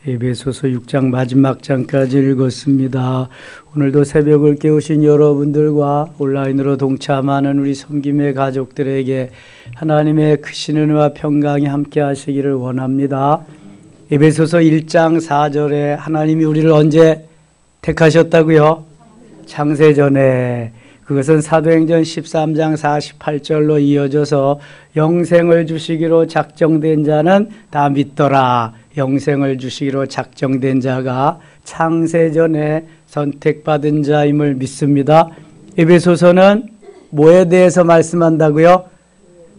에베소서 6장 마지막 장까지 읽었습니다. 오늘도 새벽을 깨우신 여러분들과 온라인으로 동참하는 우리 섬김의 가족들에게 하나님의 크신 은혜와 평강이 함께 하시기를 원합니다. 에베소서 1장 4절에 하나님이 우리를 언제 택하셨다고요? 창세전에. 그것은 사도행전 13장 48절로 이어져서 영생을 주시기로 작정된 자는 다 믿더라. 영생을 주시기로 작정된 자가 창세전에 선택받은 자임을 믿습니다. 에베소서는 뭐에 대해서 말씀한다고요?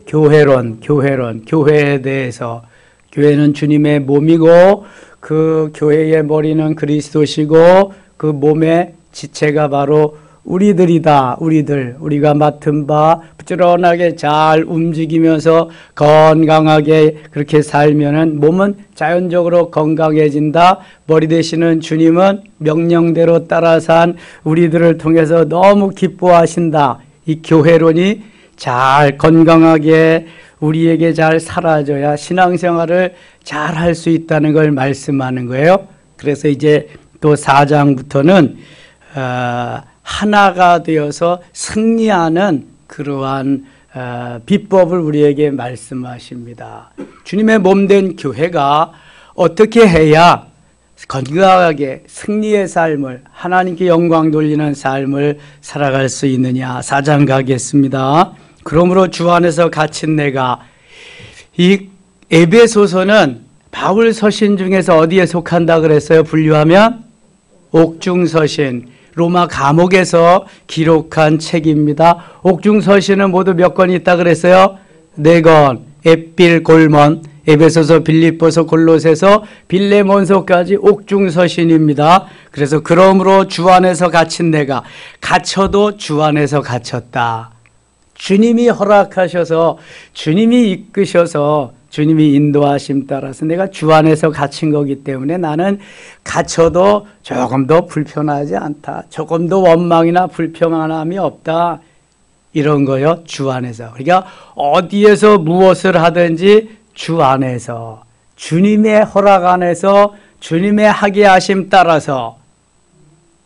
교회에 대해서. 교회는 주님의 몸이고 그 교회의 머리는 그리스도시고 그 몸의 지체가 바로 우리들이다. 우리가 맡은 바 부지런하게 잘 움직이면서 건강하게 그렇게 살면은 몸은 자연적으로 건강해진다. 머리 되시는 주님은 명령대로 따라 산 우리들을 통해서 너무 기뻐하신다. 이 교회론이 잘 건강하게 우리에게 잘 사라져야 신앙생활을 잘 할 수 있다는 걸 말씀하는 거예요. 그래서 이제 또 4장부터는 하나가 되어서 승리하는 그러한 비법을 우리에게 말씀하십니다. 주님의 몸된 교회가 어떻게 해야 건강하게 승리의 삶을, 하나님께 영광 돌리는 삶을 살아갈 수 있느냐. 4장 가겠습니다. 그러므로 주 안에서 갇힌 내가. 이 에베소서는 바울 서신 중에서 어디에 속한다 그랬어요? 분류하면 옥중서신, 로마 감옥에서 기록한 책입니다. 옥중서신은 모두 몇 권 있다 그랬어요? 4권. 앳빌, 골몬, 에베소서, 빌립보서, 골로새서, 빌레몬서까지 옥중서신입니다. 그래서 그러므로 주 안에서 갇힌 내가, 갇혀도 주 안에서 갇혔다. 주님이 허락하셔서, 주님이 이끄셔서, 주님이 인도하심 따라서 내가 주 안에서 갇힌 거기 때문에 나는 갇혀도 조금도 불편하지 않다. 조금도 원망이나 불평함이 없다. 이런 거요. 주 안에서. 그러니까 어디에서 무엇을 하든지 주 안에서, 주님의 허락 안에서, 주님의 하게 하심 따라서.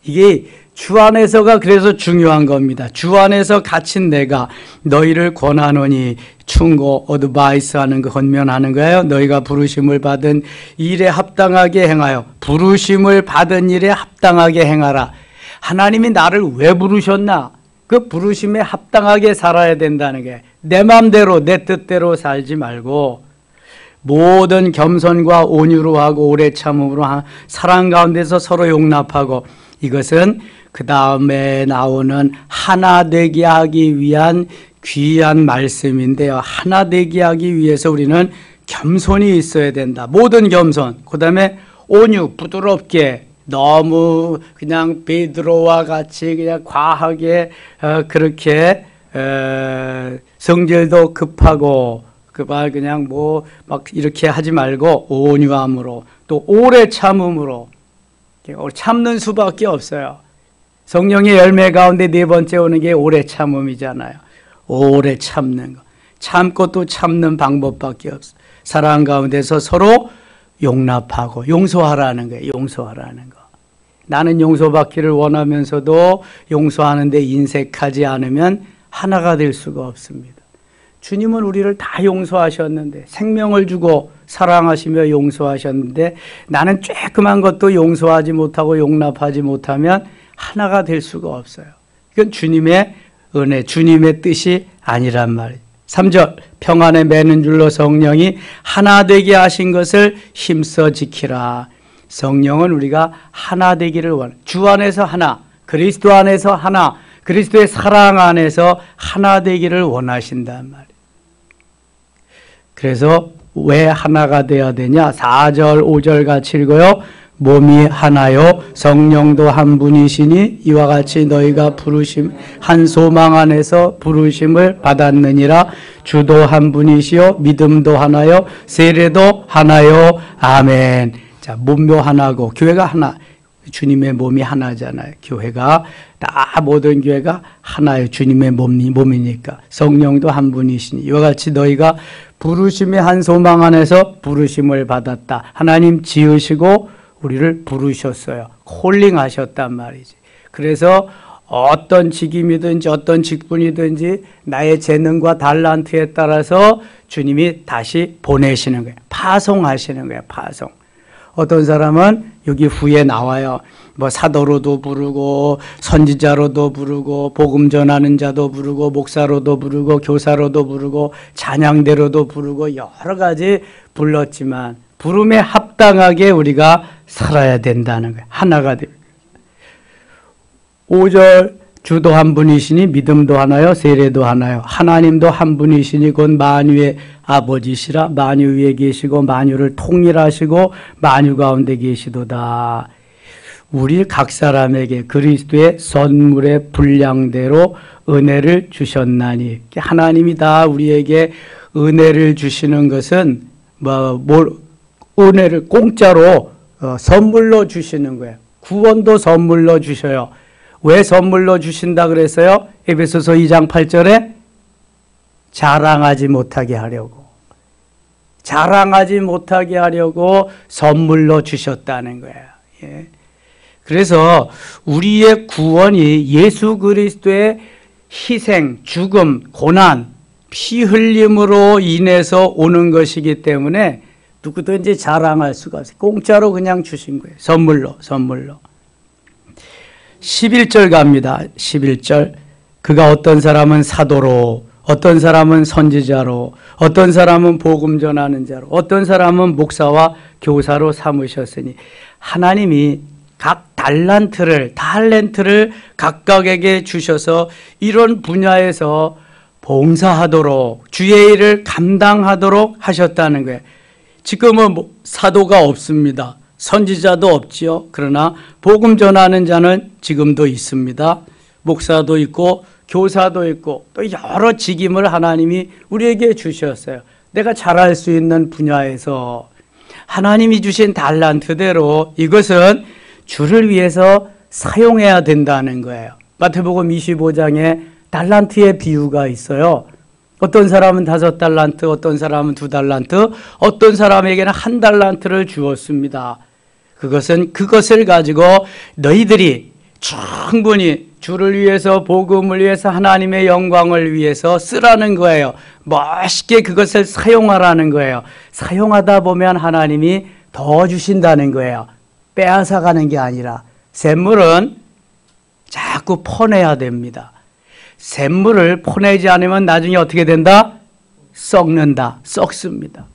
이게 주 안에서가 그래서 중요한 겁니다. 주 안에서 갇힌 내가 너희를 권하노니, 충고, 어드바이스 하는 거, 권면하는 거예요. 너희가 부르심을 받은 일에 합당하게 행하여, 부르심을 받은 일에 합당하게 행하라. 하나님이 나를 왜 부르셨나? 그 부르심에 합당하게 살아야 된다는 게, 내 마음대로 내 뜻대로 살지 말고 모든 겸손과 온유로 하고 오래 참음으로 사랑 가운데서 서로 용납하고. 이것은 그 다음에 나오는 하나 되게 하기 위한 귀한 말씀인데요. 하나 되게 하기 위해서 우리는 겸손이 있어야 된다. 모든 겸손. 그 다음에 온유, 부드럽게, 너무 그냥 베드로와 같이 그냥 과하게 그렇게 성질도 급하고 그냥 뭐 막 이렇게 하지 말고 온유함으로, 또 오래 참음으로. 참는 수밖에 없어요. 성령의 열매 가운데 4번째 오는 게 오래 참음이잖아요. 오래 참는 거. 참고 또 참는 방법밖에 없어요. 사랑 가운데서 서로 용납하고 용서하라는 거예요. 용서하라는 거. 나는 용서받기를 원하면서도 용서하는데 인색하지 않으면 하나가 될 수가 없습니다. 주님은 우리를 다 용서하셨는데, 생명을 주고 사랑하시며 용서하셨는데, 나는 조그만 것도 용서하지 못하고 용납하지 못하면 하나가 될 수가 없어요. 이건 주님의 은혜, 주님의 뜻이 아니란 말이에요. 3절, 평안에 매는 줄로 성령이 하나 되게 하신 것을 힘써 지키라. 성령은 우리가 하나 되기를 원해요. 주 안에서 하나, 그리스도 안에서 하나, 그리스도의 사랑 안에서 하나 되기를 원하신단 말이에요. 그래서 왜 하나가 되어야 되냐? 4절, 5절 같이 읽어요. 몸이 하나요, 성령도 한 분이시니 이와 같이 너희가 부르심 한 소망 안에서 부르심을 받았느니라. 주도 한 분이시요, 믿음도 하나요, 세례도 하나요. 아멘. 자, 몸도 하나고 교회가 하나. 주님의 몸이 하나잖아요. 교회가 다 모든 교회가 하나의 주님의 몸이니까 성령도 한 분이시니 이와 같이 너희가 부르심의 한 소망 안에서 부르심을 받았다. 하나님 지으시고 우리를 부르셨어요. 콜링하셨단 말이지. 그래서 어떤 직임이든지 어떤 직분이든지 나의 재능과 달란트에 따라서 주님이 다시 보내시는 거예요. 파송하시는 거예요. 파송. 어떤 사람은 여기 후에 나와요. 뭐 사도로도 부르고 선지자로도 부르고 복음 전하는 자도 부르고 목사로도 부르고 교사로도 부르고 찬양대로도 부르고 여러 가지 불렀지만 부름에 합당하게 우리가 살아야 된다는 거예요. 하나가 됩니다. 5절 주도 한 분이시니 믿음도 하나요 세례도 하나요 하나님도 한 분이시니 곧 만유의 아버지시라 만유 위에 계시고 만유를 통일하시고 만유 가운데 계시도다. 우리 각 사람에게 그리스도의 선물의 분량대로 은혜를 주셨나니 하나님이 다 우리에게 은혜를 주시는 것은 은혜를 공짜로 선물로 주시는 거예요. 구원도 선물로 주셔요. 왜 선물로 주신다 그랬어요? 에베소서 2장 8절에 자랑하지 못하게 하려고. 자랑하지 못하게 하려고 선물로 주셨다는 거예요. 예. 그래서 우리의 구원이 예수 그리스도의 희생, 죽음, 고난, 피 흘림으로 인해서 오는 것이기 때문에 누구든지 자랑할 수가 없어요. 공짜로 그냥 주신 거예요. 선물로. 11절 갑니다. 11절. 그가 어떤 사람은 사도로, 어떤 사람은 선지자로, 어떤 사람은 복음 전하는 자로, 어떤 사람은 목사와 교사로 삼으셨으니 하나님이 각 탤런트를 각각에게 주셔서 이런 분야에서 봉사하도록 주의 일을 감당하도록 하셨다는 거예요. 지금은 사도가 없습니다. 선지자도 없지요. 그러나 복음 전하는 자는 지금도 있습니다. 목사도 있고 교사도 있고 또 여러 직임을 하나님이 우리에게 주셨어요. 내가 잘할 수 있는 분야에서 하나님이 주신 달란트대로 이것은 주를 위해서 사용해야 된다는 거예요. 마태복음 25장에 달란트의 비유가 있어요. 어떤 사람은 5달란트, 어떤 사람은 2달란트, 어떤 사람에게는 1달란트를 주었습니다. 그것을 가지고 너희들이 충분히 주를 위해서, 복음을 위해서, 하나님의 영광을 위해서 쓰라는 거예요. 멋있게 그것을 사용하라는 거예요. 사용하다 보면 하나님이 더 주신다는 거예요. 빼앗아가는 게 아니라. 샘물은 자꾸 퍼내야 됩니다. 샘물을 퍼내지 않으면 나중에 어떻게 된다? 썩는다. 썩습니다.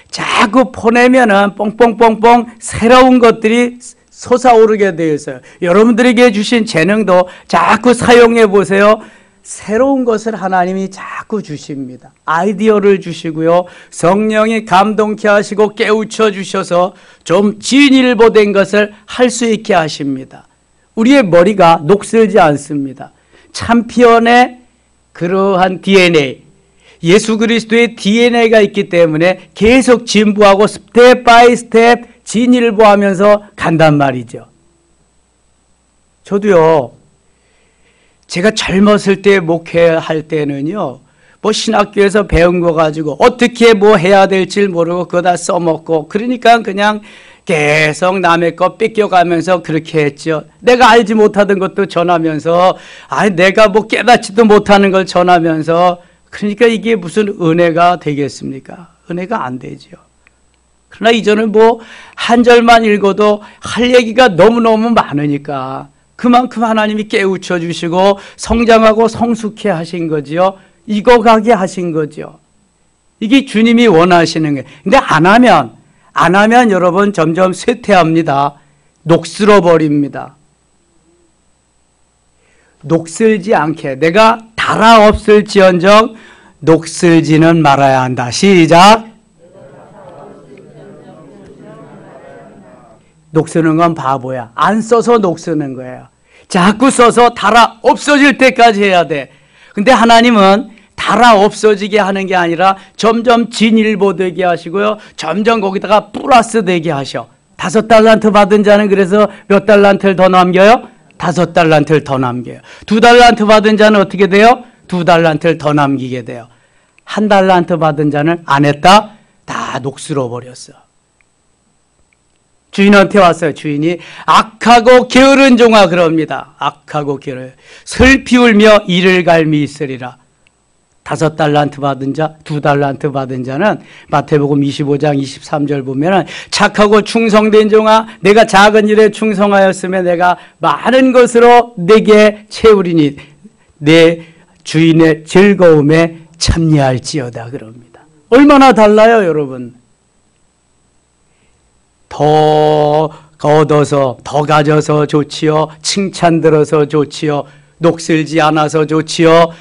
자꾸 퍼내면은 뽕뽕뽕뽕 새로운 것들이 솟아오르게 되어 있어요. 여러분들에게 주신 재능도 자꾸 사용해 보세요. 새로운 것을 하나님이 자꾸 주십니다. 아이디어를 주시고요. 성령이 감동케 하시고 깨우쳐 주셔서 좀 진일보된 것을 할 수 있게 하십니다. 우리의 머리가 녹슬지 않습니다. 챔피언의 그러한 DNA, 예수 그리스도의 DNA가 있기 때문에 계속 진부하고 스텝 바이 스텝 진일보하면서 간단 말이죠. 저도요, 제가 젊었을 때 목회할 때는요, 뭐 신학교에서 배운 거 가지고 어떻게 뭐 해야 될지 모르고 그거 다 써먹고, 그러니까 그냥 계속 남의 거 뺏겨가면서 그렇게 했죠. 내가 알지 못하던 것도 전하면서, 내가 뭐 깨닫지도 못하는 걸 전하면서, 그러니까 이게 무슨 은혜가 되겠습니까? 은혜가 안 되죠. 그러나 이전은 뭐 한 절만 읽어도 할 얘기가 너무너무 많으니까 그만큼 하나님이 깨우쳐 주시고 성장하고 성숙해 하신 거지요. 익어가게 하신 거죠. 이게 주님이 원하시는 거예요. 근데 안 하면 여러분 점점 쇠퇴합니다. 녹슬어 버립니다. 녹슬지 않게 내가 달아 없을지언정 녹슬지는 말아야 한다. 시작. 녹쓰는 건 바보야. 안 써서 녹쓰는 거예요. 자꾸 써서 달아 없어질 때까지 해야 돼. 근데 하나님은 달아 없어지게 하는 게 아니라 점점 진일보되게 하시고요. 점점 거기다가 플러스 되게 하셔. 5달란트 받은 자는 그래서 몇 달란트를 더 남겨요? 5달란트를 더 남겨요. 2달란트 받은 자는 어떻게 돼요? 2달란트를 더 남기게 돼요. 1달란트 받은 자는 안 했다? 다 녹슬어 버렸어. 주인한테 왔어요. 주인이 악하고 게으른 종아 그럽니다. 악하고 게으른 슬피 울며 이를 갈미 있으리라. 5달란트 받은 자, 2달란트 받은 자는 마태복음 25장 23절 보면은 착하고 충성된 종아 내가 작은 일에 충성하였으면 내가 많은 것으로 내게 채우리니 내 주인의 즐거움에 참여할지어다 그럽니다. 얼마나 달라요 여러분. 더 얻어서 더 가져서 좋지요. 칭찬 들어서 좋지요. 녹슬지 않아서 좋지요.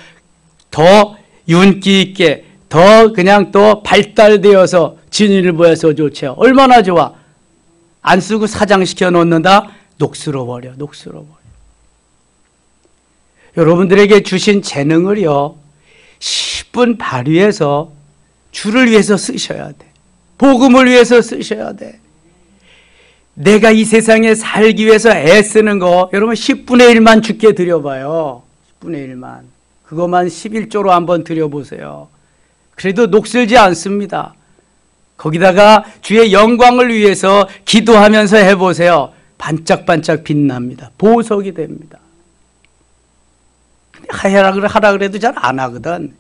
더 윤기 있게 더 그냥 또 발달되어서 진일보해서 좋지요. 얼마나 좋아. 안 쓰고 사장시켜 놓는다. 녹슬어 버려. 여러분들에게 주신 재능을요 10분 발휘해서 주를 위해서 쓰셔야 돼. 복음을 위해서 쓰셔야 돼. 내가 이 세상에 살기 위해서 애쓰는 거 여러분 10분의 1만 주께 드려봐요. 10분의 1만. 그것만 11조로 한번 드려보세요. 그래도 녹슬지 않습니다. 거기다가 주의 영광을 위해서 기도하면서 해보세요. 반짝반짝 빛납니다. 보석이 됩니다. 하라 그래도 잘 안 하거든.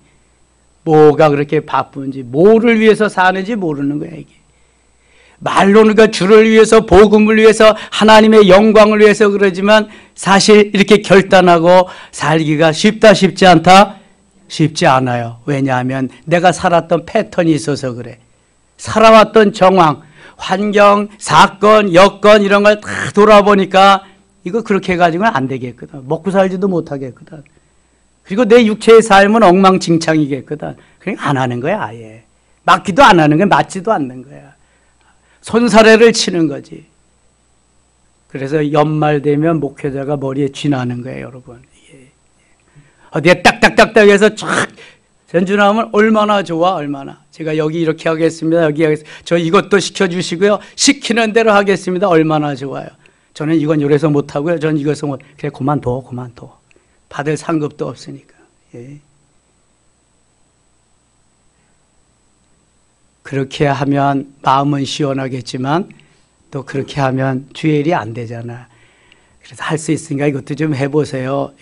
뭐가 그렇게 바쁜지 뭐를 위해서 사는지 모르는 거야 이게. 말로는 그 주를 위해서 복음을 위해서 하나님의 영광을 위해서 그러지만 사실 이렇게 결단하고 살기가 쉽다 쉽지 않다? 쉽지 않아요. 왜냐하면 내가 살았던 패턴이 있어서 그래. 살아왔던 정황, 환경, 사건, 여건 이런 걸 다 돌아보니까 이거 그렇게 해가지고는 안 되겠거든. 먹고 살지도 못하겠거든. 그리고 내 육체의 삶은 엉망진창이겠거든. 그러니까 안 하는 거야 아예. 맞기도 안 하는 거야. 맞지도 않는 거야. 손사래를 치는 거지. 그래서 연말 되면 목회자가 머리에 쥐 나는 거예요 여러분. 어디에 딱딱딱딱 해서 쫙 전주나오면 얼마나 좋아 얼마나. 제가 여기 이렇게 하겠습니다. 여기 하겠습니다. 저 이것도 시켜주시고요. 시키는 대로 하겠습니다. 얼마나 좋아요. 저는 이건 이래서 못하고요. 저는 이것은 못. 그래 그만둬. 받을 상급도 없으니까. 예. 그렇게 하면 마음은 시원하겠지만 또 그렇게 하면 주의 일이 안 되잖아. 그래서 할 수 있으니까 이것도 좀 해보세요.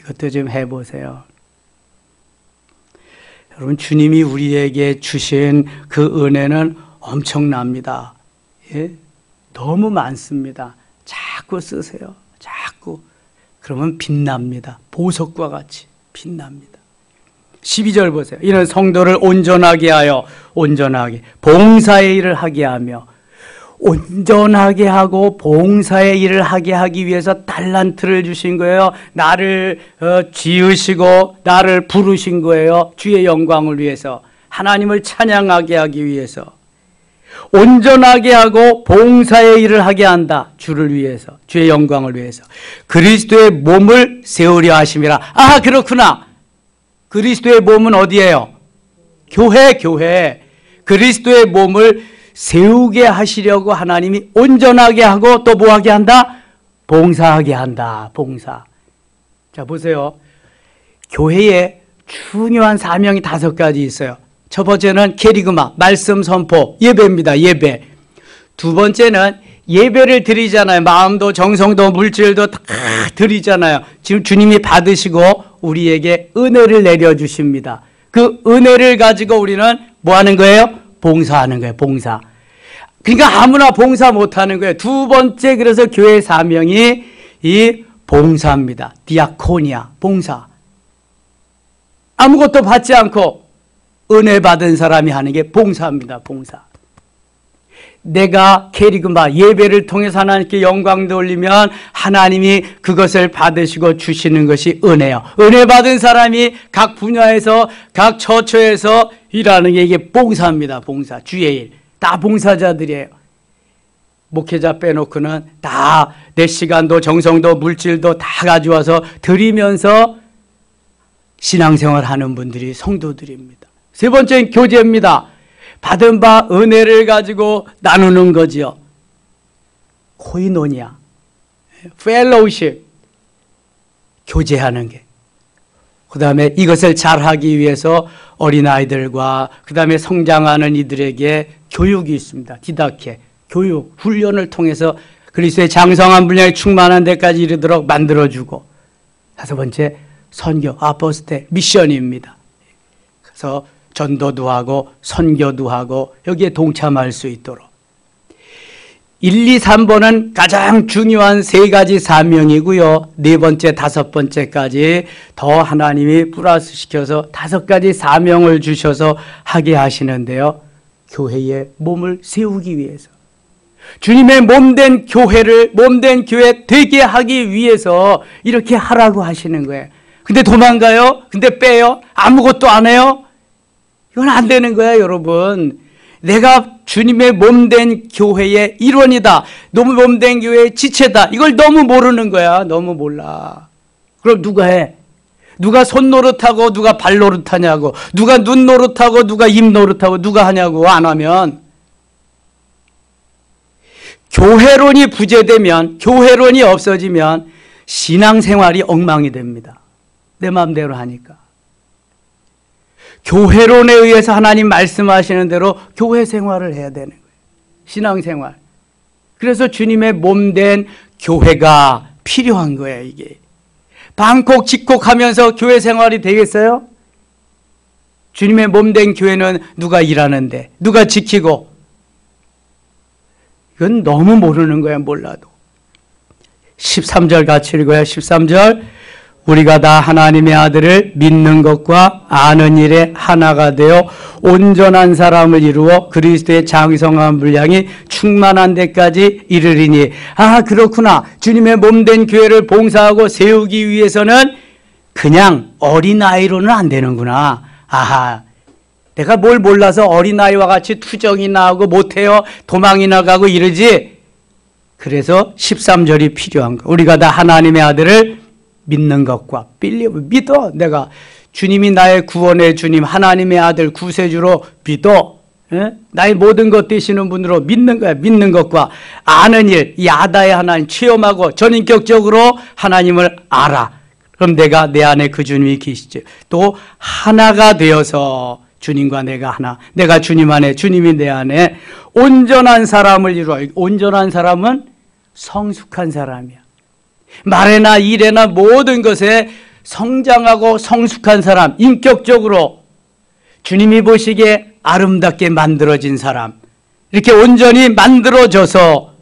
여러분 주님이 우리에게 주신 그 은혜는 엄청납니다. 예? 너무 많습니다. 자꾸 쓰세요. 자꾸. 그러면 빛납니다. 보석과 같이 빛납니다. 12절 보세요. 이는 성도를 온전하게 하여 봉사의 일을 하게 하며 온전하게 하고 봉사의 일을 하게 하기 위해서 달란트를 주신 거예요. 나를 지으시고 나를 부르신 거예요. 주의 영광을 위해서 하나님을 찬양하게 하기 위해서 온전하게 하고 봉사의 일을 하게 한다. 주를 위해서 주의 영광을 위해서 그리스도의 몸을 세우려 하심이라. 아 그렇구나. 그리스도의 몸은 어디예요? 교회. 그리스도의 몸을 세우게 하시려고 하나님이 온전하게 하고 또 뭐하게 한다? 봉사하게 한다. 봉사. 자 보세요. 교회에 중요한 사명이 5가지 있어요. 첫 번째는 캐리그마, 말씀 선포, 예배입니다. 예배. 두 번째는 예배를 드리잖아요. 마음도 정성도 물질도 다 드리잖아요. 지금 주님이 받으시고 우리에게 은혜를 내려주십니다. 그 은혜를 가지고 우리는 뭐 하는 거예요? 봉사하는 거예요. 봉사. 그러니까 아무나 봉사 못하는 거예요. 두 번째 그래서 교회의 사명이 이 봉사입니다. 디아코니아, 봉사. 아무것도 받지 않고 은혜 받은 사람이 하는 게 봉사입니다. 봉사. 내가 캐리그마 예배를 통해서 하나님께 영광 돌리면 하나님이 그것을 받으시고 주시는 것이 은혜요. 은혜 받은 사람이 각 분야에서 각 처처에서 일하는 게 이게 봉사입니다. 봉사. 주의 일. 다 봉사자들이에요. 목회자 빼놓고는 다 내 시간도 정성도 물질도 다 가져와서 드리면서 신앙생활 하는 분들이 성도들입니다. 세 번째는 교제입니다. 받은 바 은혜를 가지고 나누는 거지요. 코이노니아, 펠로우십, 교제하는 게. 그 다음에 이것을 잘하기 위해서 어린아이들과 그 다음에 성장하는 이들에게 교육이 있습니다. 디다케, 교육, 훈련을 통해서 그리스도의 장성한 분량이 충만한 데까지 이르도록 만들어주고, 다섯 번째 선교, 아포스테, 미션입니다. 그래서 전도도 하고 선교도 하고 여기에 동참할 수 있도록. 1, 2, 3번은 가장 중요한 세 가지 사명이고요. 네 번째, 다섯 번째까지 더 하나님이 플러스 시켜서 다섯 가지 사명을 주셔서 하게 하시는데요. 교회의 몸을 세우기 위해서. 주님의 몸된 교회를 몸된 교회 되게 하기 위해서 이렇게 하라고 하시는 거예요. 근데 도망가요? 근데 빼요? 아무것도 안 해요? 이건 안 되는 거예요, 여러분. 내가 주님의 몸된 교회의 일원이다. 너무 몸된 교회의 지체다. 이걸 너무 모르는 거야. 너무 몰라. 그럼 누가 해? 누가 손 노릇하고 누가 발 노릇하냐고. 누가 눈 노릇하고 누가 입 노릇하고 누가 하냐고. 안 하면. 교회론이 부재되면, 교회론이 없어지면 신앙생활이 엉망이 됩니다. 내 마음대로 하니까. 교회론에 의해서 하나님 말씀하시는 대로 교회 생활을 해야 되는 거예요. 신앙생활. 그래서 주님의 몸된 교회가 필요한 거예요, 이게. 방콕 직콕하면서 교회 생활이 되겠어요? 주님의 몸된 교회는 누가 일하는데, 누가 지키고. 이건 너무 모르는 거야, 몰라도. 13절 같이 읽어요. 13절. 우리가 다 하나님의 아들을 믿는 것과 아는 일에 하나가 되어 온전한 사람을 이루어 그리스도의 장성한 분량이 충만한 데까지 이르리니. 아, 그렇구나. 주님의 몸된 교회를 봉사하고 세우기 위해서는 그냥 어린아이로는 안 되는구나. 아하, 내가 뭘 몰라서 어린아이와 같이 투정이나 하고 못해요, 도망이나 가고 이러지. 그래서 13절이 필요한 거. 우리가 다 하나님의 아들을 믿는 것과 믿어. 내가 주님이 나의 구원의 주님, 하나님의 아들 구세주로 믿어. 나의 모든 것 되시는 분으로 믿는 거야. 믿는 것과 아는 일, 이 아다의 하나님 체험하고 전인격적으로 하나님을 알아. 그럼 내가 내 안에 그 주님이 계시지. 또 하나가 되어서 주님과 내가 하나, 내가 주님 안에, 주님이 내 안에 온전한 사람을 이루어. 온전한 사람은 성숙한 사람이야. 말에나 일에나 모든 것에 성장하고 성숙한 사람, 인격적으로 주님이 보시기에 아름답게 만들어진 사람, 이렇게 온전히 만들어져서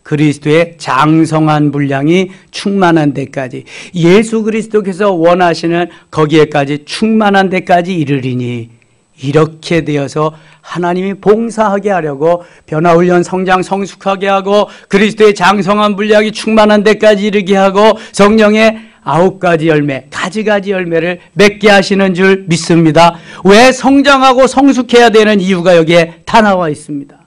그리스도의 장성한 분량이 충만한 데까지, 예수 그리스도께서 원하시는 거기에까지 충만한 데까지 이르리니, 이렇게 되어서 하나님이 봉사하게 하려고 변화훈련 성장 성숙하게 하고 그리스도의 장성한 분량이 충만한 데까지 이르게 하고 성령의 9가지 열매, 가지가지 열매를 맺게 하시는 줄 믿습니다. 왜 성장하고 성숙해야 되는 이유가 여기에 다 나와 있습니다.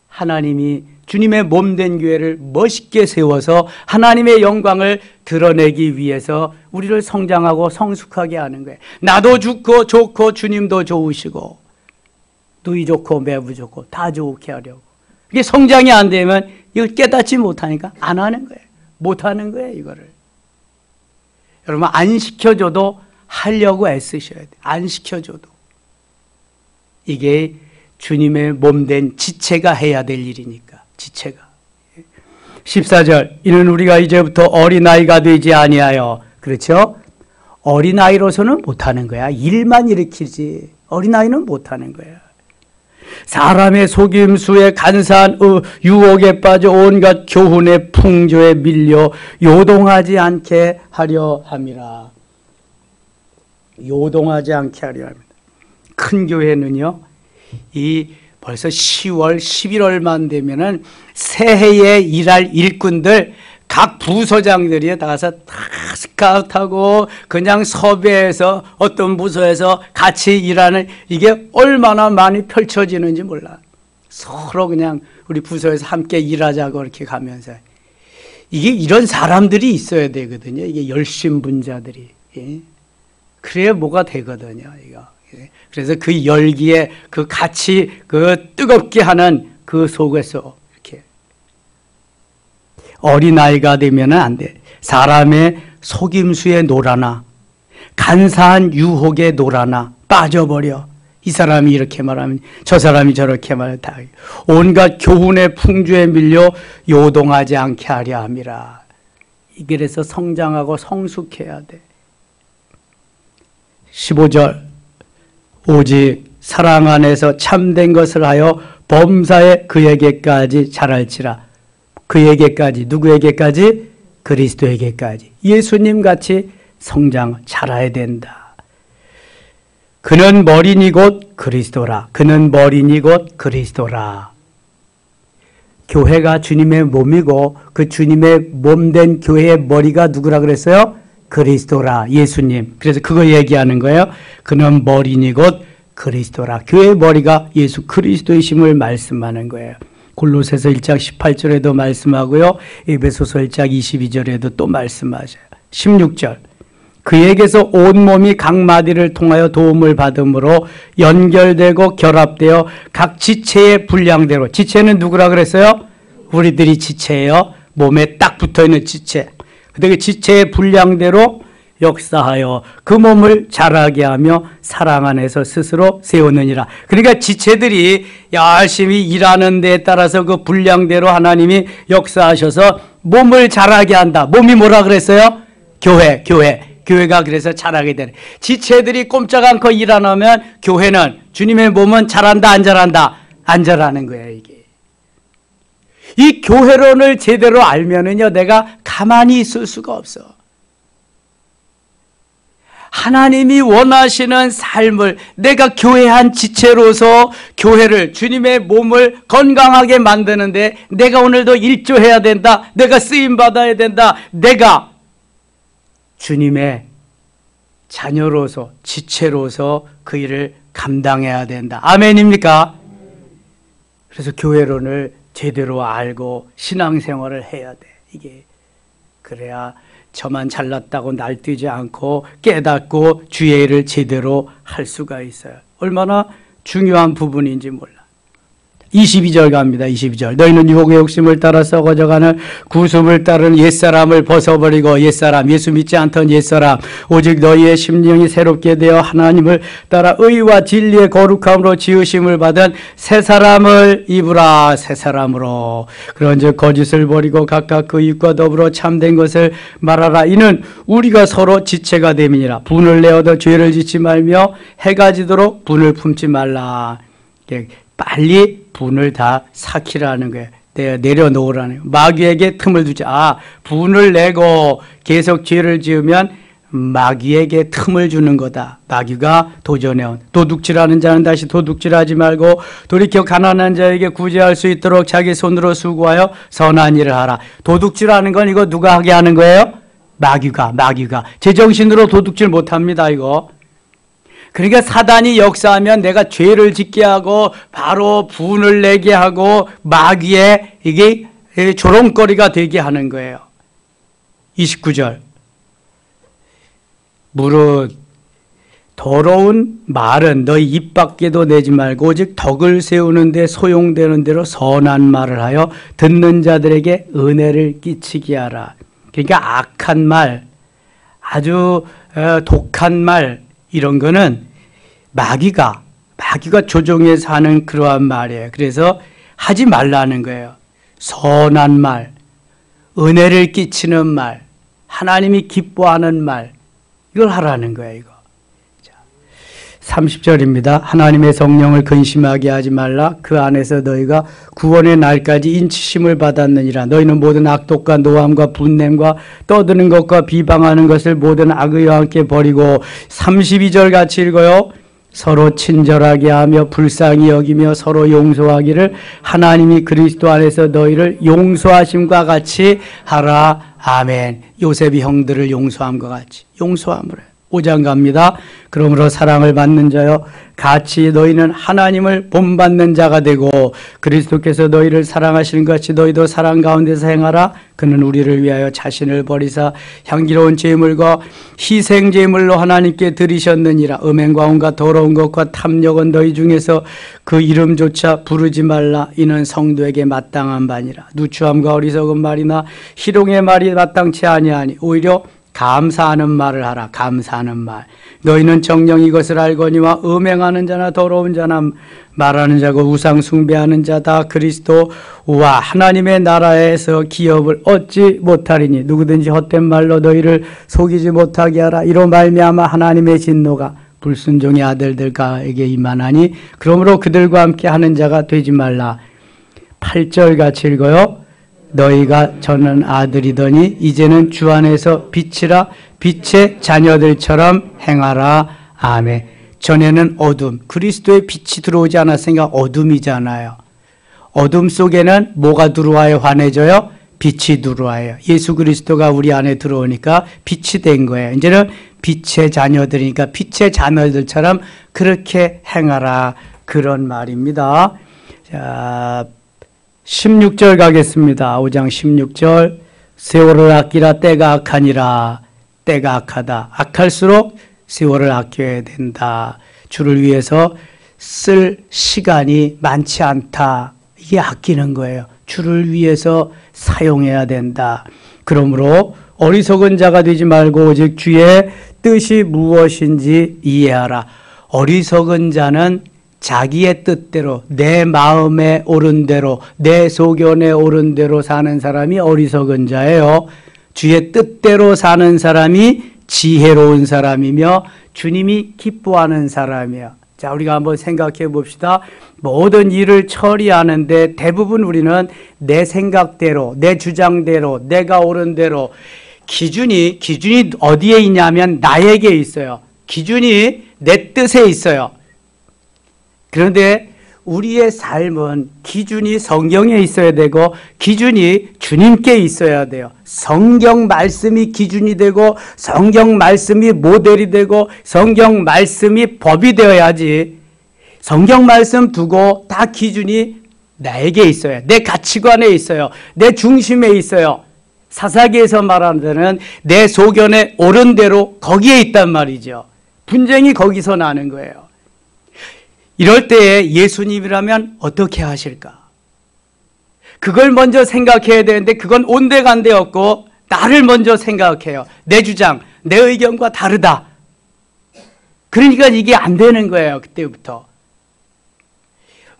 하나님이 주님의 몸된 교회를 멋있게 세워서 하나님의 영광을 드러내기 위해서 우리를 성장하고 성숙하게 하는 거예요. 나도 좋고 주님도 좋으시고 누이 좋고 매부 좋고 다 좋게 하려고. 이게 성장이 안 되면 이걸 깨닫지 못하니까 안 하는 거예요. 못 하는 거예요, 이거를. 여러분, 안 시켜줘도 하려고 애쓰셔야 돼요. 안 시켜줘도. 이게 주님의 몸된 지체가 해야 될 일이니까. 지체가. 14절. 이는 우리가 이제부터 어린아이가 되지 아니하여. 그렇죠? 어린아이로서는 못하는 거야. 일만 일으키지. 어린아이는 못하는 거야. 사람의 속임수에 간사한 유혹에 빠져 온갖 교훈의 풍조에 밀려 요동하지 않게 하려 함이라. 요동하지 않게 하려 합니다. 큰 교회는요, 벌써 10월, 11월만 되면은 새해에 일할 일꾼들, 각 부서장들이 나가서 다 스카우트하고 그냥 섭외해서 어떤 부서에서 같이 일하는, 이게 얼마나 많이 펼쳐지는지 몰라. 서로 그냥 우리 부서에서 함께 일하자고 이렇게 가면서. 이게 이런 사람들이 있어야 되거든요. 이게 열심분자들이. 예? 그래야 뭐가 되거든요, 이거. 그래서 그 열기에 그 같이 그 뜨겁게 하는 그 속에서 이렇게 어린아이가 되면 안 돼. 사람의 속임수에 놀아나 간사한 유혹에 놀아나 빠져버려. 이 사람이 이렇게 말하면 저 사람이 저렇게 말한다. 온갖 교훈의 풍조에 밀려 요동하지 않게 하려 함이라. 그래서 성장하고 성숙해야 돼. 15절 오직 사랑 안에서 참된 것을 하여 범사에 그에게까지 자랄지라. 그에게까지, 누구에게까지? 그리스도에게까지. 예수님같이 성장 자라야 된다. 그는 머리니 곧 그리스도라. 그는 머리니 곧 그리스도라. 교회가 주님의 몸이고 그 주님의 몸된 교회의 머리가 누구라 그랬어요? 그리스도라. 예수님. 그래서 그거 얘기하는 거예요. 그는 머리니 곧 그리스도라. 교회의 머리가 예수 그리스도이심을 말씀하는 거예요. 골로새서 1장 18절에도 말씀하고요. 에베소서 1장 22절에도 또 말씀하셔요. 16절 그에게서 온몸이 각 마디를 통하여 도움을 받음으로 연결되고 결합되어 각 지체의 분량대로. 지체는 누구라 그랬어요? 우리들이 지체예요. 몸에 딱 붙어있는 지체. 그 지체의 분량대로 역사하여 그 몸을 자라게 하며 사랑 안에서 스스로 세우느니라. 그러니까 지체들이 열심히 일하는 데에 따라서 그 분량대로 하나님이 역사하셔서 몸을 자라게 한다. 몸이 뭐라 그랬어요? 교회가 그래서 자라게 되는. 지체들이 꼼짝 않고 일 안 하면 교회는, 주님의 몸은 자란다 안 자란다? 안 자라는 거예요. 이게. 이 교회론을 제대로 알면은요, 내가 가만히 있을 수가 없어. 하나님이 원하시는 삶을 내가 교회 한 지체로서 교회를, 주님의 몸을 건강하게 만드는데 내가 오늘도 일조해야 된다. 내가 쓰임받아야 된다. 내가 주님의 자녀로서, 지체로서 그 일을 감당해야 된다. 아멘입니까? 그래서 교회론을 제대로 알고 신앙생활을 해야 돼. 이게 그래야 저만 잘났다고 날뛰지 않고 깨닫고 주의 일을 제대로 할 수가 있어요. 얼마나 중요한 부분인지 몰라. 22절 갑니다. 22절 너희는 유혹의 욕심을 따라 썩어져가는 구습을 따르는 옛사람을 벗어버리고 옛사람, 예수 믿지 않던 옛사람, 오직 너희의 심령이 새롭게 되어 하나님을 따라 의와 진리의 거룩함으로 지으심을 받은 새 사람을 입으라. 새 사람으로 그런즉 거짓을 버리고 각각 그 입과 더불어 참된 것을 말하라. 이는 우리가 서로 지체가 됨이니라. 분을 내어도 죄를 짓지 말며 해가 지도록 분을 품지 말라. 빨리 분을 다 삭히라는 거예요. 내려놓으라는 거예요. 마귀에게 틈을 두지. 분을 내고 계속 죄를 지으면 마귀에게 틈을 주는 거다. 마귀가 도전해온. 도둑질하는 자는 다시 도둑질하지 말고 돌이켜 가난한 자에게 구제할 수 있도록 자기 손으로 수고하여 선한 일을 하라. 도둑질하는 건 이거 누가 하게 하는 거예요? 마귀가. 제정신으로 도둑질 못합니다. 이거. 그러니까 사단이 역사하면 내가 죄를 짓게 하고 바로 분을 내게 하고 마귀의 이게 조롱거리가 되게 하는 거예요. 29절 무릇 더러운 말은 너희 입 밖에도 내지 말고 오직 덕을 세우는 데 소용되는 대로 선한 말을 하여 듣는 자들에게 은혜를 끼치게 하라. 그러니까 악한 말, 아주 독한 말, 이런 거는 마귀가 조종해서 하는 그러한 말이에요. 그래서 하지 말라는 거예요. 선한 말, 은혜를 끼치는 말, 하나님이 기뻐하는 말, 이걸 하라는 거예요. 이거. 자, 30절입니다. 하나님의 성령을 근심하게 하지 말라. 그 안에서 너희가 구원의 날까지 인치심을 받았느니라. 너희는 모든 악독과 노함과 분냄과 떠드는 것과 비방하는 것을 모든 악의와 함께 버리고 32절 같이 읽어요. 서로 친절하게 하며 불쌍히 여기며 서로 용서하기를 하나님이 그리스도 안에서 너희를 용서하심과 같이 하라. 아멘. 요셉이 형들을 용서함과 같이 용서함을 해요. 5장 갑니다. 그러므로 사랑을 받는 자여 같이 너희는 하나님을 본받는 자가 되고 그리스도께서 너희를 사랑하시는 것 같이 너희도 사랑 가운데서 행하라. 그는 우리를 위하여 자신을 버리사 향기로운 제물과 희생 제물로 하나님께 드리셨느니라. 음행과 온갖 더러운 것과 탐욕은 너희 중에서 그 이름조차 부르지 말라. 이는 성도에게 마땅한 바니라. 누추함과 어리석은 말이나 희롱의 말이 마땅치 아니하니 오히려 감사하는 말을 하라. 감사하는 말. 너희는 정녕 이것을 알거니와 음행하는 자나 더러운 자나 말하는 자고 우상 숭배하는 자다 그리스도와 하나님의 나라에서 기업을 얻지 못하리니 누구든지 헛된 말로 너희를 속이지 못하게 하라. 이로 말미암아 하나님의 진노가 불순종의 아들들에게 임하나니 그러므로 그들과 함께 하는 자가 되지 말라. 8절 같이 읽어요. 너희가 저는 아들이더니 이제는 주 안에서 빛이라. 빛의 자녀들처럼 행하라. 아멘. 전에는 어둠, 그리스도의 빛이 들어오지 않았으니까 어둠이잖아요. 어둠 속에는 뭐가 들어와야 환해져요? 빛이 들어와요. 예수 그리스도가 우리 안에 들어오니까 빛이 된 거예요. 이제는 빛의 자녀들이니까 빛의 자녀들처럼 그렇게 행하라. 그런 말입니다. 자, 16절 가겠습니다. 5장 16절. 세월을 아끼라. 때가 악하니라. 때가 악하다. 악할수록 세월을 아껴야 된다. 주를 위해서 쓸 시간이 많지 않다. 이게 아끼는 거예요. 주를 위해서 사용해야 된다. 그러므로 어리석은 자가 되지 말고 오직 주의 뜻이 무엇인지 이해하라. 어리석은 자는 자기의 뜻대로 내 마음에 오른 대로 내 소견에 오른 대로 사는 사람이 어리석은 자예요. 주의 뜻대로 사는 사람이 지혜로운 사람이며 주님이 기뻐하는 사람이에요. 자, 우리가 한번 생각해 봅시다. 모든 일을 처리하는데 대부분 우리는 내 생각대로 내 주장대로 내가 옳은 대로 기준이 어디에 있냐면 나에게 있어요. 기준이 내 뜻에 있어요. 그런데 우리의 삶은 기준이 성경에 있어야 되고 기준이 주님께 있어야 돼요. 성경 말씀이 기준이 되고 성경 말씀이 모델이 되고 성경 말씀이 법이 되어야지. 성경 말씀 두고 다 기준이 나에게 있어요. 내 가치관에 있어요. 내 중심에 있어요. 사사기에서 말하는 데는 내 소견에 옳은 대로 거기에 있단 말이죠. 분쟁이 거기서 나는 거예요. 이럴 때에 예수님이라면 어떻게 하실까? 그걸 먼저 생각해야 되는데 그건 온데간데 없고 나를 먼저 생각해요. 내 주장, 내 의견과 다르다. 그러니까 이게 안 되는 거예요. 그때부터.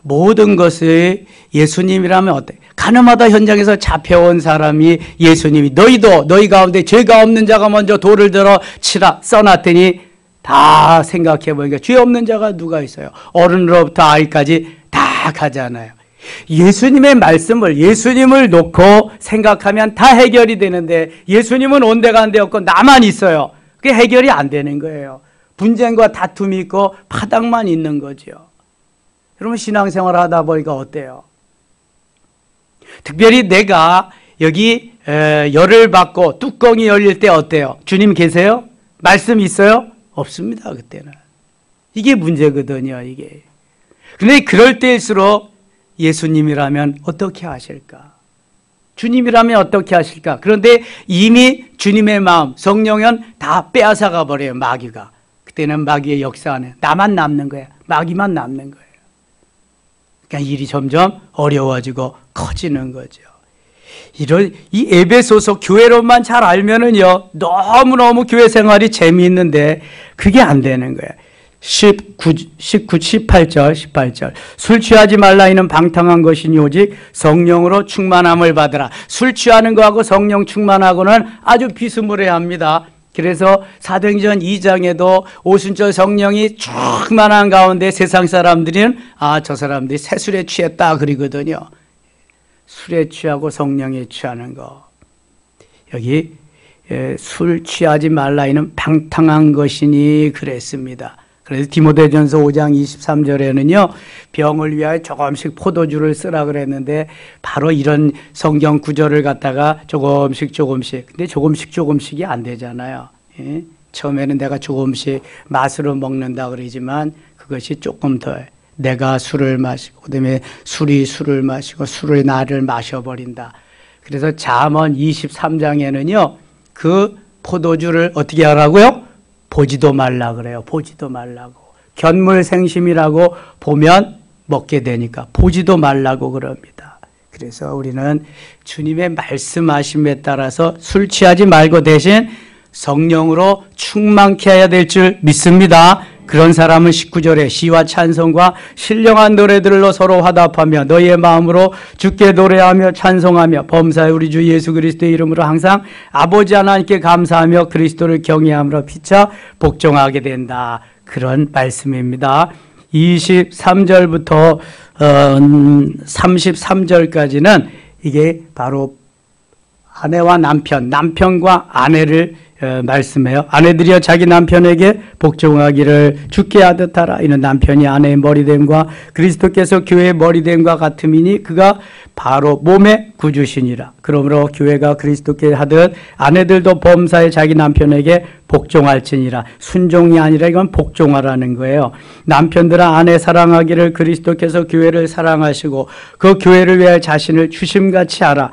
모든 것을 예수님이라면 어때? 가늠하다 현장에서 잡혀온 사람이 예수님이 너희도 너희 가운데 죄가 없는 자가 먼저 돌을 들어 치라 써놨더니 다 생각해 보니까 죄 없는 자가 누가 있어요? 어른으로부터 아이까지 다 가잖아요. 예수님의 말씀을 예수님을 놓고 생각하면 다 해결이 되는데 예수님은 온데간데 없고 나만 있어요. 그게 해결이 안 되는 거예요. 분쟁과 다툼이 있고 파당만 있는 거죠. 여러분 신앙생활 하다 보니까 어때요? 특별히 내가 여기 열을 받고 뚜껑이 열릴 때 어때요? 주님 계세요? 말씀 있어요? 없습니다. 그때는. 이게 문제거든요. 이게. 그런데 그럴 때일수록 예수님이라면 어떻게 하실까? 주님이라면 어떻게 하실까? 그런데 이미 주님의 마음, 성령은 다 빼앗아가 버려요. 마귀가. 그때는 마귀의 역사 안에 나만 남는 거예요. 마귀만 남는 거예요. 그러니까 일이 점점 어려워지고 커지는 거죠. 이 에베소서 교회로만 잘 알면은요, 너무너무 교회 생활이 재미있는데, 그게 안 되는 거예요. 18절. 술 취하지 말라 이는 방탕한 것이니 오직 성령으로 충만함을 받으라. 술 취하는 거하고 성령 충만하고는 아주 비스무리합니다. 그래서 사도행전 2장에도 오순절 성령이 충만한 가운데 세상 사람들은 저 사람들이 새술에 취했다 그러거든요. 술에 취하고 성령에 취하는 거. 여기 술 취하지 말라 이는 방탕한 것이니 그랬습니다. 그래서 디모데전서 5장 23절에는요. 병을 위하여 조금씩 포도주를 쓰라 그랬는데 바로 이런 성경 구절을 갖다가 조금씩 근데 조금씩이 안 되잖아요. 예? 처음에는 내가 조금씩 맛으로 먹는다 그러지만 그것이 조금 더 내가 술을 마시고 그다음에 술이 술을 마시고 술이 나를 마셔버린다. 그래서 잠언 23장에는요. 그 포도주를 어떻게 하라고요? 보지도 말라 그래요. 보지도 말라고. 견물생심이라고 보면 먹게 되니까 보지도 말라고 그럽니다. 그래서 우리는 주님의 말씀하심에 따라서 술 취하지 말고 대신 성령으로 충만케 해야 될 줄 믿습니다. 그런 사람은 19절에 시와 찬송과 신령한 노래들로 서로 화답하며 너희의 마음으로 주께 노래하며 찬송하며 범사의 우리 주 예수 그리스도의 이름으로 항상 아버지 하나님께 감사하며 그리스도를 경외함으로 피차 복종하게 된다. 그런 말씀입니다. 23절부터 33절까지는 이게 바로 아내와 남편, 남편과 아내를 말씀해요. 아내들이여 자기 남편에게 복종하기를 주께 하듯 하라. 이는 남편이 아내의 머리됨과 그리스도께서 교회의 머리됨과 같음이니 그가 바로 몸의 구주시니라. 그러므로 교회가 그리스도께 하듯 아내들도 범사에 자기 남편에게 복종할지니라. 순종이 아니라 이건 복종하라는 거예요. 남편들아 아내 사랑하기를 그리스도께서 교회를 사랑하시고 그 교회를 위하여 자신을 주심같이 하라.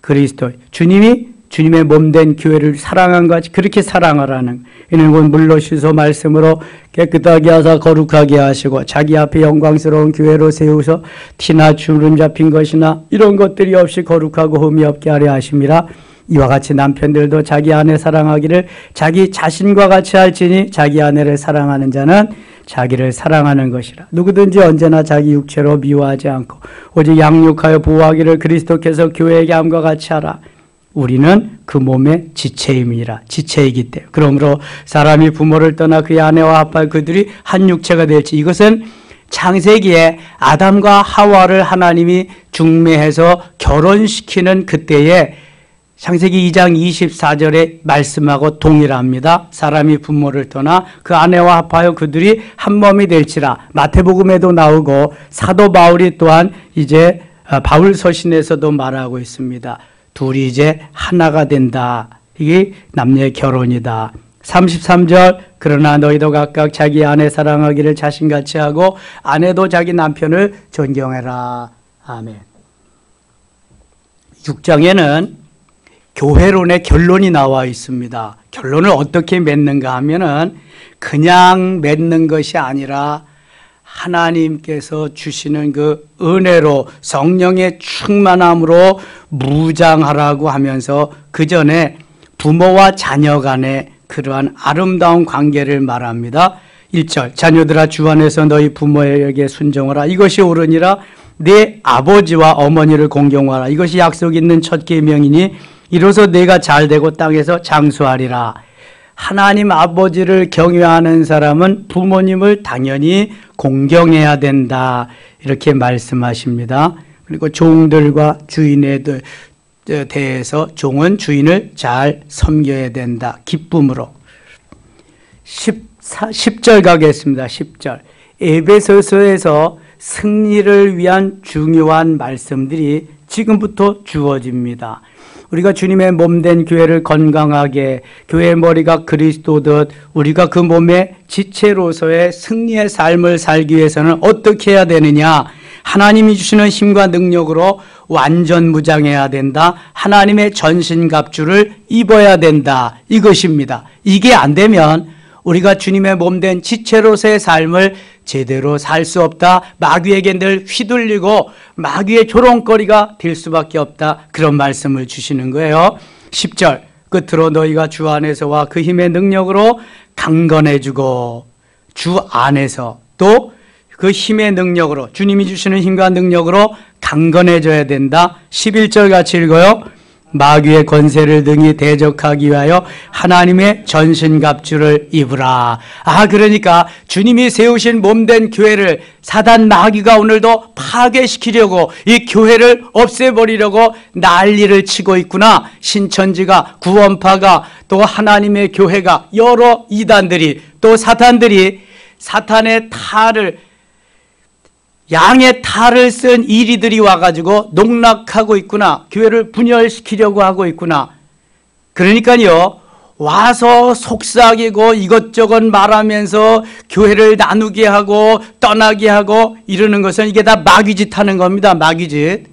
그리스도 주님이 주님의 몸된 교회를 사랑한 것 같이 그렇게 사랑하라는 이는 곧 물로 씻어 말씀으로 깨끗하게 하사 거룩하게 하시고 자기 앞에 영광스러운 교회로 세우서 티나 주름 잡힌 것이나 이런 것들이 없이 거룩하고 흠이 없게 하려 하심이라. 이와 같이 남편들도 자기 아내 사랑하기를 자기 자신과 같이 할지니 자기 아내를 사랑하는 자는 자기를 사랑하는 것이라. 누구든지 언제나 자기 육체로 미워하지 않고 오직 양육하여 보호하기를 그리스도께서 교회에게 함과 같이 하라. 우리는 그 몸의 지체임이라. 지체이기 때문에. 그러므로 사람이 부모를 떠나 그의 아내와 합하여 그들이 한 육체가 될지. 이것은 창세기에 아담과 하와를 하나님이 중매해서 결혼시키는 그때에 창세기 2장 24절에 말씀하고 동일합니다. 사람이 부모를 떠나 그 아내와 합하여 그들이 한 몸이 될지라. 마태복음에도 나오고 사도 바울이 또한 이제 바울 서신에서도 말하고 있습니다. 둘이 이제 하나가 된다. 이게 남녀의 결혼이다. 33절 그러나 너희도 각각 자기 아내 사랑하기를 자신같이 하고 아내도 자기 남편을 존경해라. 아멘. 6장에는 교회론의 결론이 나와 있습니다. 결론을 어떻게 맺는가 하면은 그냥 맺는 것이 아니라 하나님께서 주시는 그 은혜로 성령의 충만함으로 무장하라고 하면서 그 전에 부모와 자녀 간의 그러한 아름다운 관계를 말합니다. 1절 자녀들아 주 안에서 너희 부모에게 순종하라. 이것이 옳으니라. 네 아버지와 어머니를 공경하라. 이것이 약속 있는 첫 계명이니 이로써 내가 잘되고 땅에서 장수하리라. 하나님 아버지를 경외하는 사람은 부모님을 당연히 공경해야 된다. 이렇게 말씀하십니다. 그리고 종들과 주인에 대해서 종은 주인을 잘 섬겨야 된다. 기쁨으로. 10절 가겠습니다. 10절. 에베소서에서 승리를 위한 중요한 말씀들이 지금부터 주어집니다. 우리가 주님의 몸된 교회를 건강하게 교회의 머리가 그리스도듯 우리가 그 몸의 지체로서의 승리의 삶을 살기 위해서는 어떻게 해야 되느냐? 하나님이 주시는 힘과 능력으로 완전 무장해야 된다. 하나님의 전신갑주를 입어야 된다. 이것입니다. 이게 안 되면 우리가 주님의 몸된 지체로서의 삶을 제대로 살 수 없다. 마귀에게 늘 휘둘리고 마귀의 조롱거리가 될 수밖에 없다. 그런 말씀을 주시는 거예요. 10절 끝으로 너희가 주 안에서와 그 힘의 능력으로 강건해지고 주 안에서 또 그 힘의 능력으로 주님이 주시는 힘과 능력으로 강건해져야 된다. 11절 같이 읽어요. 마귀의 권세를 등이 대적하기 위하여 하나님의 전신갑주를 입으라. 그러니까 주님이 세우신 몸된 교회를 사단 마귀가 오늘도 파괴시키려고 이 교회를 없애버리려고 난리를 치고 있구나. 신천지가 구원파가 또 하나님의 교회가 여러 이단들이 또 사탄들이 사탄의 탈을 양의 탈을 쓴 이리들이 와가지고 농락하고 있구나. 교회를 분열시키려고 하고 있구나. 그러니까요, 와서 속삭이고 이것저것 말하면서 교회를 나누게 하고 떠나게 하고 이러는 것은 이게 다 마귀짓 하는 겁니다. 마귀짓.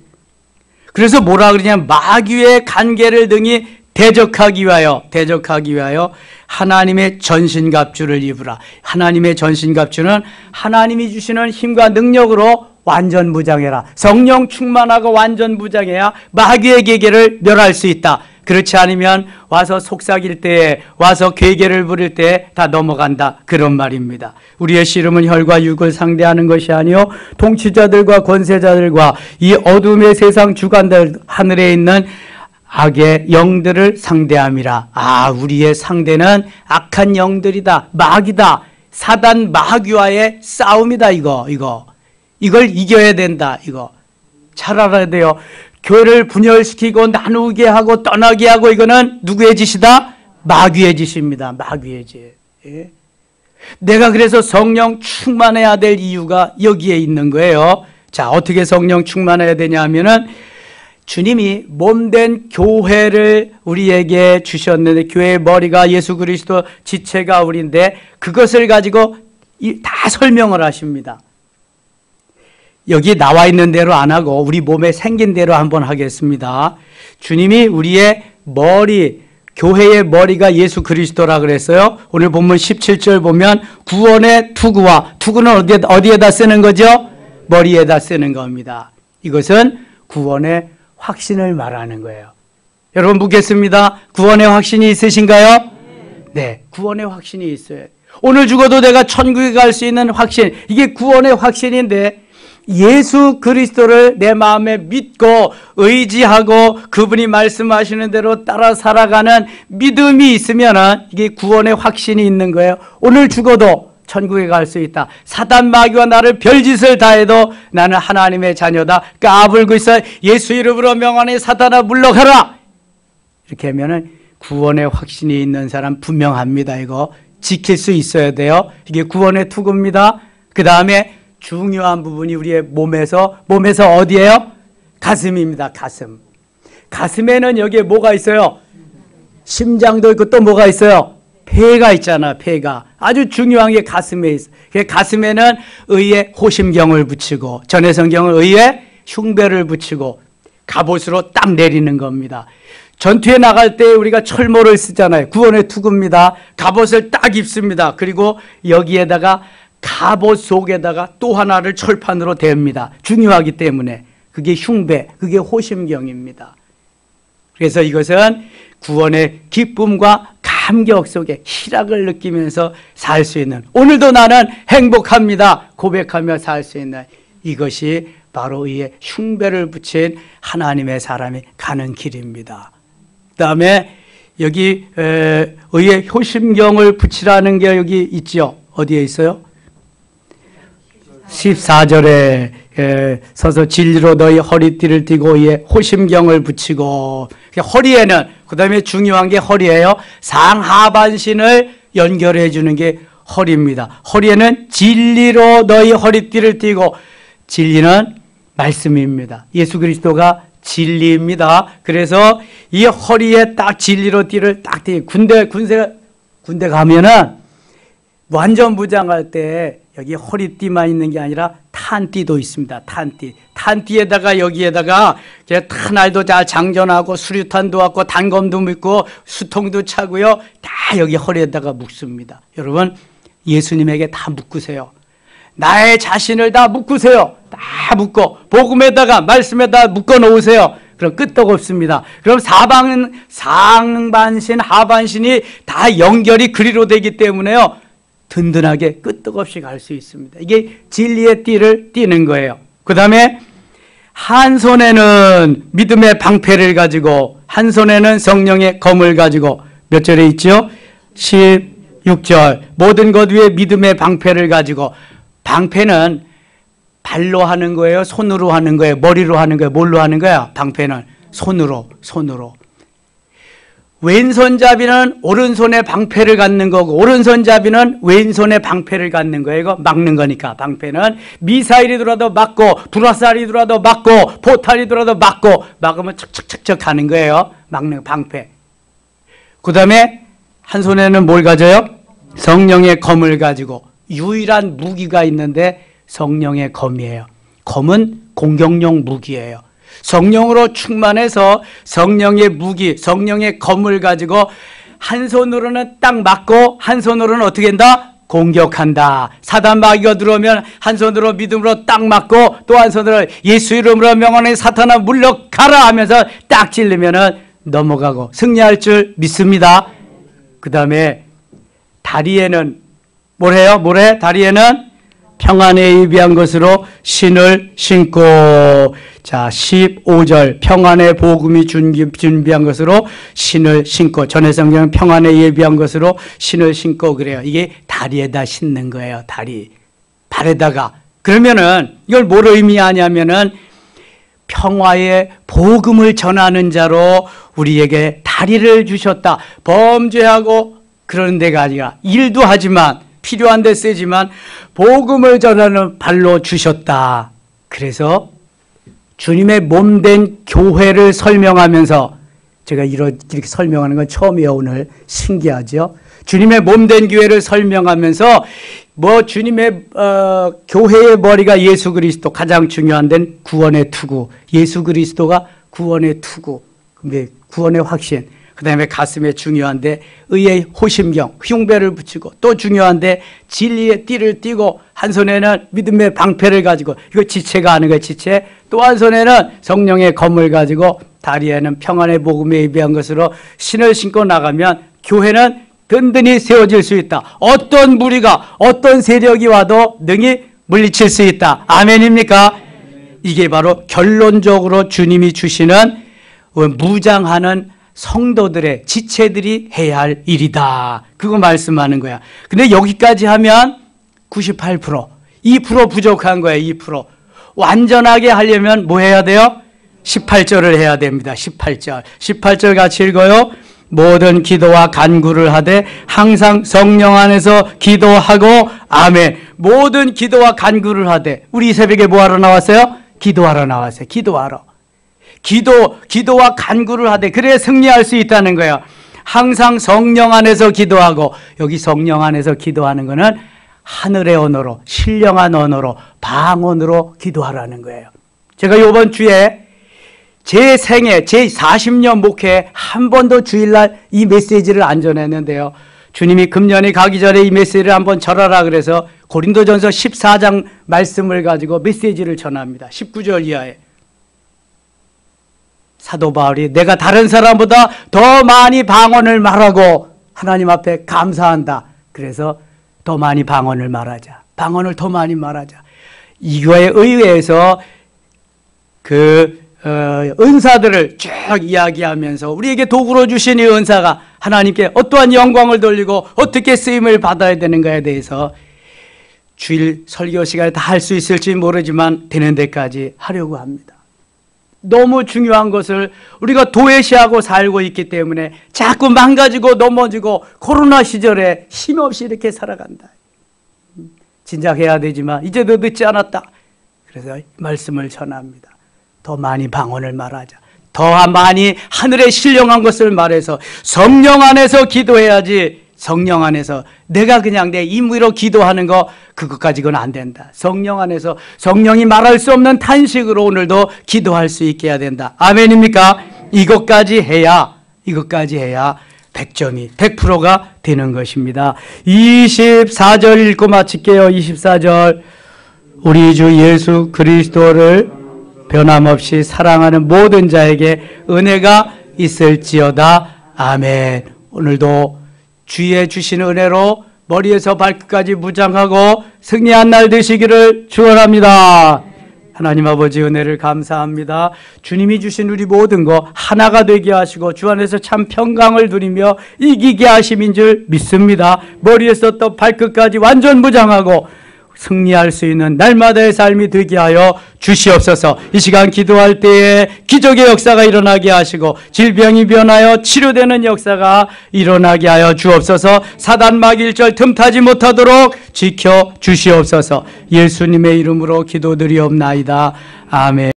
그래서 뭐라 그러냐, 마귀의 간계를 등이 대적하기 위하여 하나님의 전신갑주를 입으라. 하나님의 전신갑주는 하나님이 주시는 힘과 능력으로 완전 무장해라. 성령 충만하고 완전 무장해야 마귀의 계계를 멸할 수 있다. 그렇지 않으면 와서 속삭일 때에, 와서 괴계를 부릴 때에 다 넘어간다. 그런 말입니다. 우리의 씨름은 혈과 육을 상대하는 것이 아니요 통치자들과 권세자들과 이 어둠의 세상 주관들, 하늘에 있는 악의 영들을 상대함이라. 우리의 상대는 악한 영들이다. 마귀다. 사단 마귀와의 싸움이다. 이걸 이겨야 된다. 잘 알아야 돼요. 교회를 분열시키고 나누게 하고 떠나게 하고 이거는 누구의 짓이다? 마귀의 짓입니다. 마귀의 짓. 예. 내가 그래서 성령 충만해야 될 이유가 여기에 있는 거예요. 자, 어떻게 성령 충만해야 되냐 하면은 주님이 몸된 교회를 우리에게 주셨는데, 교회의 머리가 예수 그리스도, 지체가 우리인데 그것을 가지고 다 설명을 하십니다. 여기 나와 있는 대로 안 하고 우리 몸에 생긴 대로 한번 하겠습니다. 주님이 우리의 머리, 교회의 머리가 예수 그리스도라 그랬어요. 오늘 본문 17절 보면 구원의 투구와, 투구는 어디에다 쓰는 거죠? 머리에다 쓰는 겁니다. 이것은 구원의 확신을 말하는 거예요. 여러분 묻겠습니다. 구원의 확신이 있으신가요? 네, 구원의 확신이 있어요. 오늘 죽어도 내가 천국에 갈 수 있는 확신, 이게 구원의 확신인데, 예수 그리스도를 내 마음에 믿고 의지하고 그분이 말씀하시는 대로 따라 살아가는 믿음이 있으면 이게 구원의 확신이 있는 거예요. 오늘 죽어도 천국에 갈 수 있다. 사단 마귀와 나를 별짓을 다해도 나는 하나님의 자녀다. 까불고 있어. 예수 이름으로 명하니 사단아 물러가라. 이렇게 하면은 구원의 확신이 있는 사람 분명합니다. 이거 지킬 수 있어야 돼요. 이게 구원의 투구입니다. 그 다음에 중요한 부분이 우리의 몸에서 어디예요? 가슴입니다. 가슴. 가슴에는 여기에 뭐가 있어요? 심장도 있고 또 뭐가 있어요? 폐가 있잖아. 폐가. 아주 중요한 게 가슴에 있어. 가슴에는 의의 호심경을 붙이고, 전해 성경은 의의 흉배를 붙이고 갑옷으로 딱 내리는 겁니다. 전투에 나갈 때 우리가 철모를 쓰잖아요. 구원의 투구입니다. 갑옷을 딱 입습니다. 그리고 여기에다가 갑옷 속에다가 또 하나를 철판으로 댑니다. 중요하기 때문에. 그게 흉배, 그게 호심경입니다. 그래서 이것은 구원의 기쁨과 감격 속에 희락을 느끼면서 살 수 있는, 오늘도 나는 행복합니다 고백하며 살 수 있는, 이것이 바로 이의 흉배를 붙인 하나님의 사람이 가는 길입니다. 그 다음에 여기 의의 효심경을 붙이라는 게 여기 있죠. 어디에 있어요? 14절에 서서 진리로 너희 허리띠를 띠고 이에 호심경을 붙이고, 허리에는, 그 다음에 중요한 게 허리예요. 상하반신을 연결해 주는 게 허리입니다. 허리에는 진리로 너희 허리띠를 띠고, 진리는 말씀입니다. 예수 그리스도가 진리입니다. 그래서 이 허리에 딱 진리로 띠를 딱 띠고, 군대 가면은 완전 무장할 때 여기 허리띠만 있는 게 아니라 탄띠도 있습니다. 탄띠에다가 여기에다가 탄알도 잘 장전하고 수류탄도 하고 단검도 묶고 수통도 차고요. 다 여기 허리에다가 묶습니다. 여러분 예수님에게 다 묶으세요. 나의 자신을 다 묶으세요. 다 묶고 복음에다가 말씀에다 묶어 놓으세요. 그럼 끄떡없습니다. 그럼 상반신 하반신이 다 연결이 그리로 되기 때문에요. 든든하게 끄떡없이 갈 수 있습니다. 이게 진리의 띠를 띠는 거예요. 그 다음에 한 손에는 믿음의 방패를 가지고, 한 손에는 성령의 검을 가지고, 몇 절에 있죠? 16절. 모든 것 위에 믿음의 방패를 가지고. 방패는 발로 하는 거예요? 손으로 하는 거예요? 머리로 하는 거예요? 뭘로 하는 거야? 방패는 손으로. 왼손잡이는 오른손에 방패를 갖는 거고, 오른손잡이는 왼손에 방패를 갖는 거예요. 이거 막는 거니까. 방패는 미사일이 들어도 막고, 불화살이 들어도 막고, 포탄이 들어도 막고, 막으면 척척척척 하는 거예요. 막는 방패. 그 다음에 한 손에는 뭘 가져요? 성령의 검을 가지고 유일한 무기가 있는데 성령의 검이에요. 검은 공격용 무기예요. 성령으로 충만해서 성령의 무기, 성령의 검을 가지고 한 손으로는 딱 맞고 한 손으로는 어떻게 한다? 공격한다. 사단 마귀가 들어오면 한 손으로 믿음으로 딱 맞고 또 한 손으로 예수 이름으로 명하는 사탄아 물러가라 하면서 딱 찔르면은 넘어가고 승리할 줄 믿습니다. 그 다음에 다리에는 뭘 해요? 다리에는 평안에 예비한 것으로 신을 신고. 자, 15절 평안의 복음이 준비한 것으로 신을 신고. 전에 성경은 평안에 예비한 것으로 신을 신고 그래요. 이게 다리에다 신는 거예요. 다리 발에다가. 그러면은 이걸 뭘 의미하냐면은 평화의 복음을 전하는 자로 우리에게 다리를 주셨다. 범죄하고 그런 데가 아니라 일도 하지만 필요한 데 쓰지만 복음을 전하는 발로 주셨다. 그래서 주님의 몸된 교회를 설명하면서 제가 이렇게 설명하는 건 처음이에요. 오늘 신기하죠? 주님의 몸된 교회를 설명하면서 주님의 교회의 머리가 예수 그리스도, 가장 중요한 데는 구원의 투구. 예수 그리스도가 구원의 투구, 구원의 확신. 그 다음에 가슴에 중요한데 의의 호심경, 흉배를 붙이고, 또 중요한데 진리의 띠를 띠고, 한 손에는 믿음의 방패를 가지고, 이거 지체가 하는 거예요. 지체. 또 한 손에는 성령의 검을 가지고, 다리에는 평안의 복음에 예비한 것으로 신을 신고 나가면 교회는 든든히 세워질 수 있다. 어떤 무리가, 어떤 세력이 와도 능히 물리칠 수 있다. 아멘입니까? 이게 바로 결론적으로 주님이 주시는 무장하는 성도들의 지체들이 해야 할 일이다. 그거 말씀하는 거야. 근데 여기까지 하면 98%, 2% 부족한 거야. 2%. 완전하게 하려면 뭐 해야 돼요? 18절을 해야 됩니다. 18절 같이 읽어요. 모든 기도와 간구를 하되 항상 성령 안에서 기도하고. 아멘. 모든 기도와 간구를 하되. 우리 이 새벽에 뭐 하러 나왔어요? 기도하러 나왔어요. 기도와 간구를 하되 그래야 승리할 수 있다는 거예요. 항상 성령 안에서 기도하고. 여기 성령 안에서 기도하는 거는 하늘의 언어로, 신령한 언어로, 방언으로 기도하라는 거예요. 제가 이번 주에 제 생애, 제 40년 목회에 한 번도 주일날 이 메시지를 안 전했는데요. 주님이 금년에 가기 전에 이 메시지를 한번 전하라 그래서 고린도전서 14장 말씀을 가지고 메시지를 전합니다. 19절 이하에. 사도 바울이 내가 다른 사람보다 더 많이 방언을 말하고 하나님 앞에 감사한다. 그래서 더 많이 방언을 말하자. 방언을 더 많이 말하자. 이거에 의해서 은사들을 쭉 이야기하면서 우리에게 도구로 주신 이 은사가 하나님께 어떠한 영광을 돌리고 어떻게 쓰임을 받아야 되는가에 대해서 주일 설교 시간에 다 할 수 있을지 모르지만 되는 데까지 하려고 합니다. 너무 중요한 것을 우리가 도외시하고 살고 있기 때문에 자꾸 망가지고 넘어지고 코로나 시절에 힘없이 이렇게 살아간다. 진작해야 되지만 이제도 늦지 않았다. 그래서 말씀을 전합니다. 더 많이 방언을 말하자. 더 많이 하늘의 신령한 것을 말해서 성령 안에서 기도해야지. 성령 안에서 내가 그냥 내 임의로 기도하는 거 그것 가지고는 안 된다. 성령 안에서 성령이 말할 수 없는 탄식으로 오늘도 기도할 수 있게 해야 된다. 아멘입니까? 이것까지 해야 100점이 100%가 되는 것입니다. 24절 읽고 마칠게요. 24절. 우리 주 예수 그리스도를 변함없이 사랑하는 모든 자에게 은혜가 있을지어다. 아멘. 오늘도 주의 주시는 은혜로 머리에서 발끝까지 무장하고 승리한 날 되시기를 축원합니다. 하나님 아버지 은혜를 감사합니다. 주님이 주신 우리 모든 거 하나가 되게 하시고 주 안에서 참 평강을 누리며 이기게 하심인 줄 믿습니다. 머리에서 또 발끝까지 완전 무장하고 승리할 수 있는 날마다의 삶이 되게 하여 주시옵소서. 이 시간 기도할 때에 기적의 역사가 일어나게 하시고 질병이 변하여 치료되는 역사가 일어나게 하여 주옵소서. 사단 마귀일절 틈타지 못하도록 지켜 주시옵소서. 예수님의 이름으로 기도드리옵나이다. 아멘.